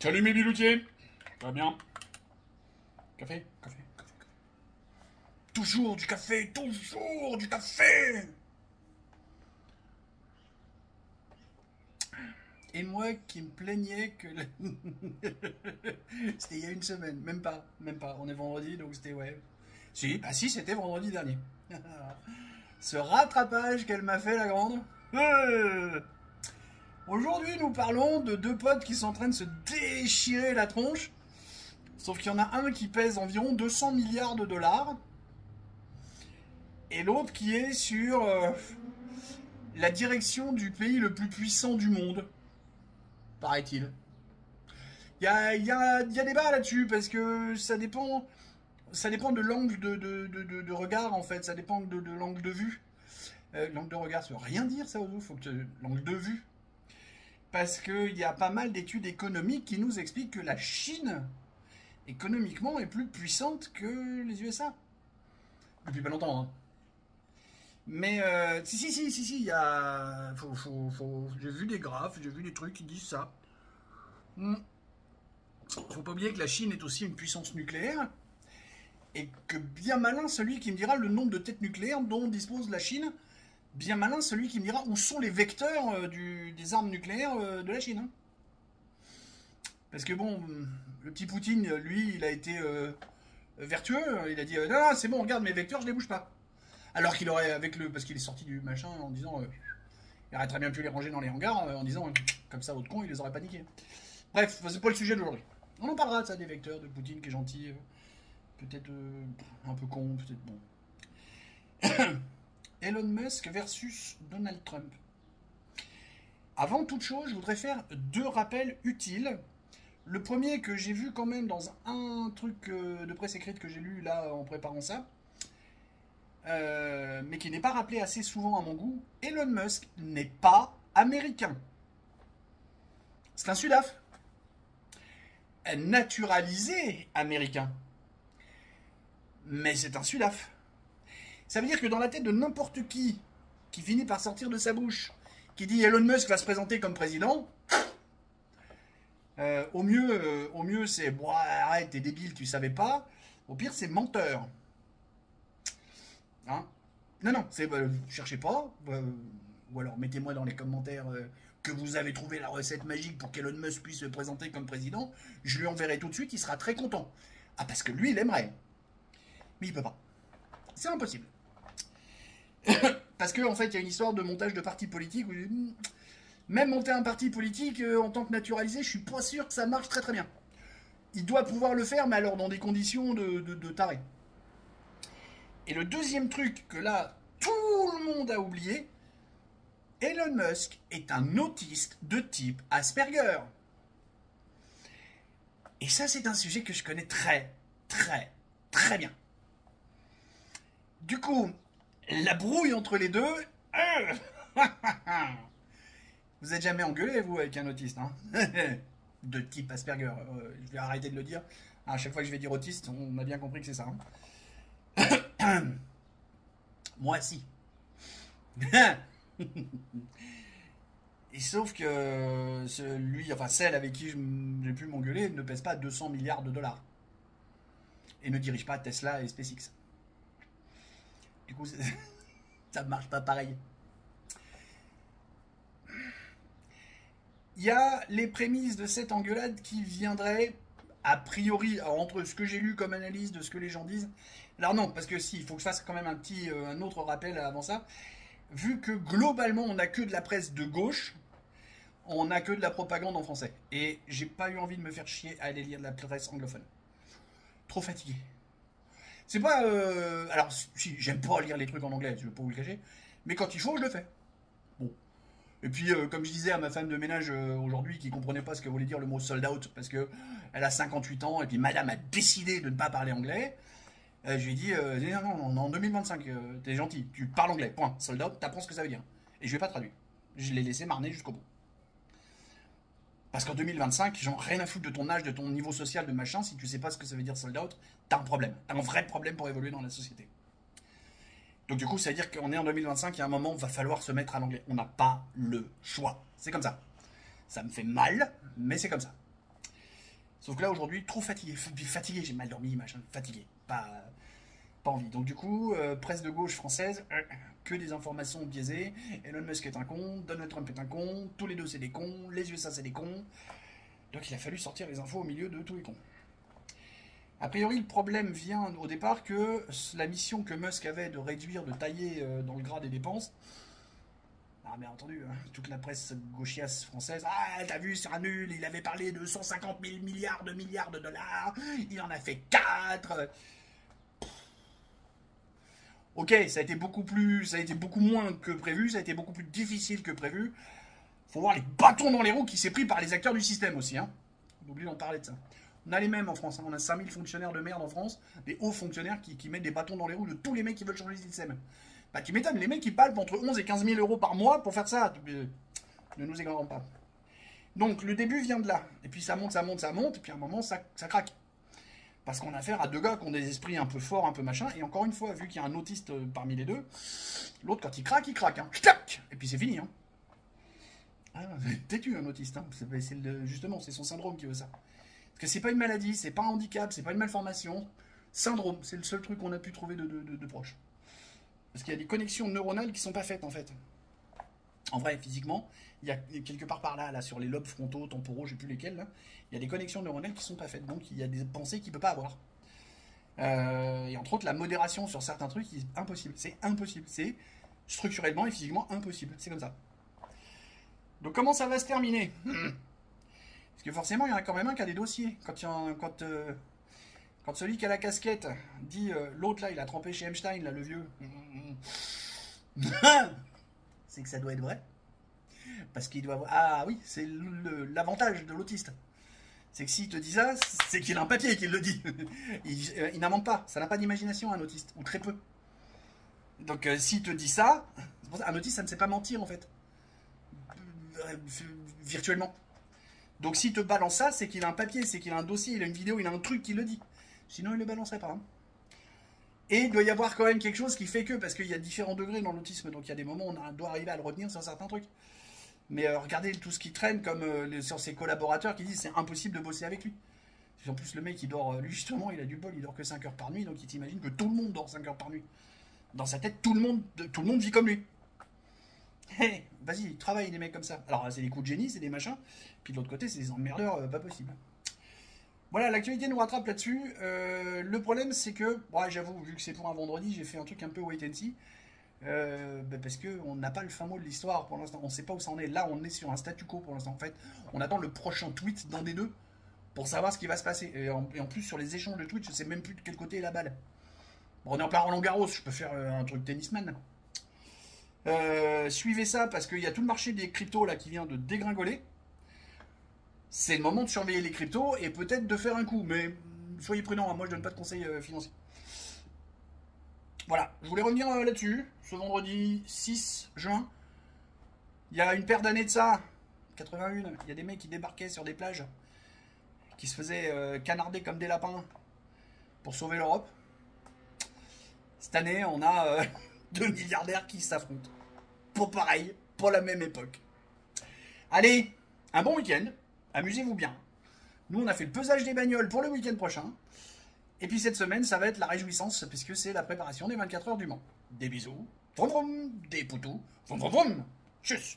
Salut mes biloutiers. Ça va bien? Café? Café? Café? Toujours du café, toujours du café. Et moi qui me plaignais que... C'était il y a une semaine, même pas, même pas. On est vendredi, donc c'était, ouais. Si, bah si, c'était vendredi dernier. Ce rattrapage qu'elle m'a fait, la grande. Aujourd'hui, nous parlons de deux potes qui sont en train de se déchirer la tronche. Sauf qu'il y en a un qui pèse environ 200 milliards de dollars. Et l'autre qui est sur la direction du pays le plus puissant du monde. Paraît-il. Il y a débat là-dessus parce que ça dépend de l'angle de regard en fait. Ça dépend de l'angle de vue. L'angle de regard, ça veut rien dire ça, Ozo. Faut que l'angle de vue. Parce qu'il y a pas mal d'études économiques qui nous expliquent que la Chine, économiquement, est plus puissante que les USA. Depuis pas longtemps, hein. Mais si, il y a... J'ai vu des graphes, j'ai vu des trucs qui disent ça. Faut pas oublier que la Chine est aussi une puissance nucléaire. Et que bien malin celui qui me dira le nombre de têtes nucléaires dont dispose la Chine. Bien malin celui qui me dira où sont les vecteurs des armes nucléaires de la Chine. Hein. Parce que bon, le petit Poutine, lui, il a été vertueux. Il a dit non, c'est bon, regarde mes vecteurs, je les bouge pas. Alors qu'il aurait, parce qu'il est sorti du machin en disant il aurait très bien pu les ranger dans les hangars en disant comme ça, votre con, il les aurait paniqués. Bref, c'est pas le sujet d'aujourd'hui. On en parlera de ça, des vecteurs, de Poutine qui est gentil, peut-être un peu con, peut-être bon. Elon Musk versus Donald Trump. Avant toute chose, je voudrais faire deux rappels utiles. Le premier que j'ai vu quand même dans un truc de presse écrite que j'ai lu là en préparant ça, mais qui n'est pas rappelé assez souvent à mon goût. Elon Musk n'est pas américain. C'est un Sudaf. Naturalisé américain. Mais c'est un Sudaf. Ça veut dire que dans la tête de n'importe qui finit par sortir de sa bouche, qui dit Elon Musk va se présenter comme président, au mieux c'est bon, arrête, t'es débile, tu savais pas. Au pire, c'est menteur. Hein? Non, c'est cherchez pas, ou alors mettez-moi dans les commentaires que vous avez trouvé la recette magique pour qu'Elon Musk puisse se présenter comme président. Je lui enverrai tout de suite, il sera très content. Ah, parce que lui, il aimerait. Mais il peut pas. C'est impossible. Parce qu'en fait, il y a une histoire de montage de parti politique où même monter un parti politique en tant que naturalisé, je suis pas sûr que ça marche très très bien. Il doit pouvoir le faire, mais alors dans des conditions de taré. Et le deuxième truc que là, tout le monde a oublié, Elon Musk est un autiste de type Asperger. Et ça, c'est un sujet que je connais très, très, très bien. Du coup, la brouille entre les deux... Vous êtes jamais engueulé, vous, avec un autiste, hein? De type Asperger. Je vais arrêter de le dire. À chaque fois que je vais dire autiste, on a bien compris que c'est ça. Hein. Moi, si. Et sauf que celle avec qui j'ai pu m'engueuler ne pèse pas 200 milliards de dollars. Et ne dirige pas Tesla et SpaceX. Du coup, ça ne marche pas pareil. Il y a les prémices de cette engueulade qui viendraient, a priori, alors entre ce que j'ai lu comme analyse de ce que les gens disent. Alors non, parce que si, il faut que je fasse quand même un autre rappel avant ça. Vu que globalement, on n'a que de la presse de gauche, on n'a que de la propagande en français. Et j'ai pas eu envie de me faire chier à aller lire de la presse anglophone. Trop fatigué. C'est pas... alors, si, j'aime pas lire les trucs en anglais, je vais pas vous le cacher. Mais quand il faut, je le fais. Bon. Et puis, comme je disais à ma femme de ménage aujourd'hui, qui comprenait pas ce que voulait dire le mot sold out, parce que elle a 58 ans, et puis madame a décidé de ne pas parler anglais, je lui ai dit, non, en 2025, t'es gentil, tu parles anglais, point. Sold out, t'apprends ce que ça veut dire. Et je vais pas traduire. Je l'ai laissé marner jusqu'au bout. Parce qu'en 2025, genre rien à foutre de ton âge, de ton niveau social, de machin, si tu sais pas ce que ça veut dire sold out, t'as un problème. T'as un vrai problème pour évoluer dans la société. Donc du coup, ça veut dire qu'on est en 2025, il y a un moment où il va falloir se mettre à l'anglais. On n'a pas le choix. C'est comme ça. Ça me fait mal, mais c'est comme ça. Sauf que là, aujourd'hui, trop fatigué. Fatigué, j'ai mal dormi, machin. Fatigué. Pas envie. Donc du coup, presse de gauche française, que des informations biaisées. Elon Musk est un con, Donald Trump est un con, tous les deux c'est des cons, les USA c'est des cons. Donc il a fallu sortir les infos au milieu de tous les cons. A priori, le problème vient au départ que la mission que Musk avait de réduire, de tailler dans le gras des dépenses. Ah, bien entendu, hein, toute la presse gauchiasse française. Ah, t'as vu, c'est un nul, il avait parlé de 150 000 milliards de dollars, il en a fait 4. Ok, ça a été beaucoup moins que prévu, ça a été beaucoup plus difficile que prévu. Faut voir les bâtons dans les roues qui s'est pris par les acteurs du système aussi. Hein. On oublie d'en parler de ça. On a les mêmes en France. Hein. On a 5000 fonctionnaires de merde en France, des hauts fonctionnaires qui mettent des bâtons dans les roues de tous les mecs qui veulent changer le système. Bah, tu m'étonnes, les mecs qui palpent entre 11 et 15 000 euros par mois pour faire ça. Ne nous égarons pas. Donc, le début vient de là. Et puis ça monte, et puis à un moment, ça craque. Parce qu'on a affaire à deux gars qui ont des esprits un peu forts, un peu machin. Et encore une fois, vu qu'il y a un autiste parmi les deux, l'autre, quand il craque, hein. Et puis c'est fini. Hein. Ah, têtu, un autiste. Hein. Justement, c'est son syndrome qui veut ça. Parce que c'est pas une maladie, c'est pas un handicap, c'est pas une malformation. Syndrome, c'est le seul truc qu'on a pu trouver de proche. Parce qu'il y a des connexions neuronales qui sont pas faites, en fait. En vrai, physiquement, il y a quelque part par là, sur les lobes frontaux, temporaux, je sais plus lesquels, là, il y a des connexions neuronales qui sont pas faites. Donc, il y a des pensées qu'il peut pas avoir. Et entre autres, la modération sur certains trucs, c'est impossible. C'est impossible. C'est structurellement et physiquement impossible. C'est comme ça. Donc, comment ça va se terminer? Parce que forcément, il y en a quand même un qui a des dossiers. Quand celui qui a la casquette dit l'autre là, il a trempé chez Epstein, là, le vieux. C'est que ça doit être vrai. Parce qu'il doit avoir. Ah oui, c'est l'avantage de l'autiste. C'est que s'il te dit ça, c'est qu'il a un papier qui le dit. Il n'invente pas. Ça n'a pas d'imagination, un autiste. Ou très peu. Donc s'il te dit ça, un autiste, ça ne sait pas mentir en fait. Virtuellement. Donc s'il te balance ça, c'est qu'il a un papier, c'est qu'il a un dossier, il a une vidéo, il a un truc qui le dit. Sinon, il ne le balancerait pas. Hein. Et il doit y avoir quand même quelque chose qui fait que, parce qu'il y a différents degrés dans l'autisme, donc il y a des moments où on doit arriver à le retenir sur certains trucs. Mais regardez tout ce qui traîne comme sur ses collaborateurs qui disent c'est impossible de bosser avec lui. En plus, le mec, il dort, lui justement, il a du bol, il dort que 5 heures par nuit, donc il t'imagine que tout le monde dort 5 heures par nuit. Dans sa tête, tout le monde vit comme lui. Hey, vas-y, travaille des mecs comme ça. Alors, c'est des coups de génie, c'est des machins. Puis de l'autre côté, c'est des emmerdeurs, pas possible. Voilà, l'actualité nous rattrape là-dessus. Le problème, c'est que, ouais, j'avoue, vu que c'est pour un vendredi, j'ai fait un truc un peu wait and see. Parce qu'on n'a pas le fin mot de l'histoire pour l'instant. On ne sait pas où ça en est. Là, on est sur un statu quo pour l'instant. En fait, on attend le prochain tweet d'un des deux pour savoir ce qui va se passer. Et en plus, sur les échanges de tweets, je ne sais même plus de quel côté est la balle. Bon, on est en plein Roland Garros, je peux faire un truc tennisman. Suivez ça parce qu'il y a tout le marché des cryptos là qui vient de dégringoler. C'est le moment de surveiller les cryptos et peut-être de faire un coup. Mais soyez prudents, hein, moi je donne pas de conseils financiers. Voilà, je voulais revenir là-dessus. Ce vendredi 6 juin, il y a une paire d'années de ça, 81, il y a des mecs qui débarquaient sur des plages, qui se faisaient canarder comme des lapins pour sauver l'Europe. Cette année, on a 2 milliardaires qui s'affrontent. Pour pareil, pour la même époque. Allez, un bon week-end. Amusez-vous bien. Nous, on a fait le pesage des bagnoles pour le week-end prochain. Et puis cette semaine, ça va être la réjouissance, puisque c'est la préparation des 24 heures du Mans. Des bisous, vroom vroom, des poutous, vroom vroom vroom. Tchuss.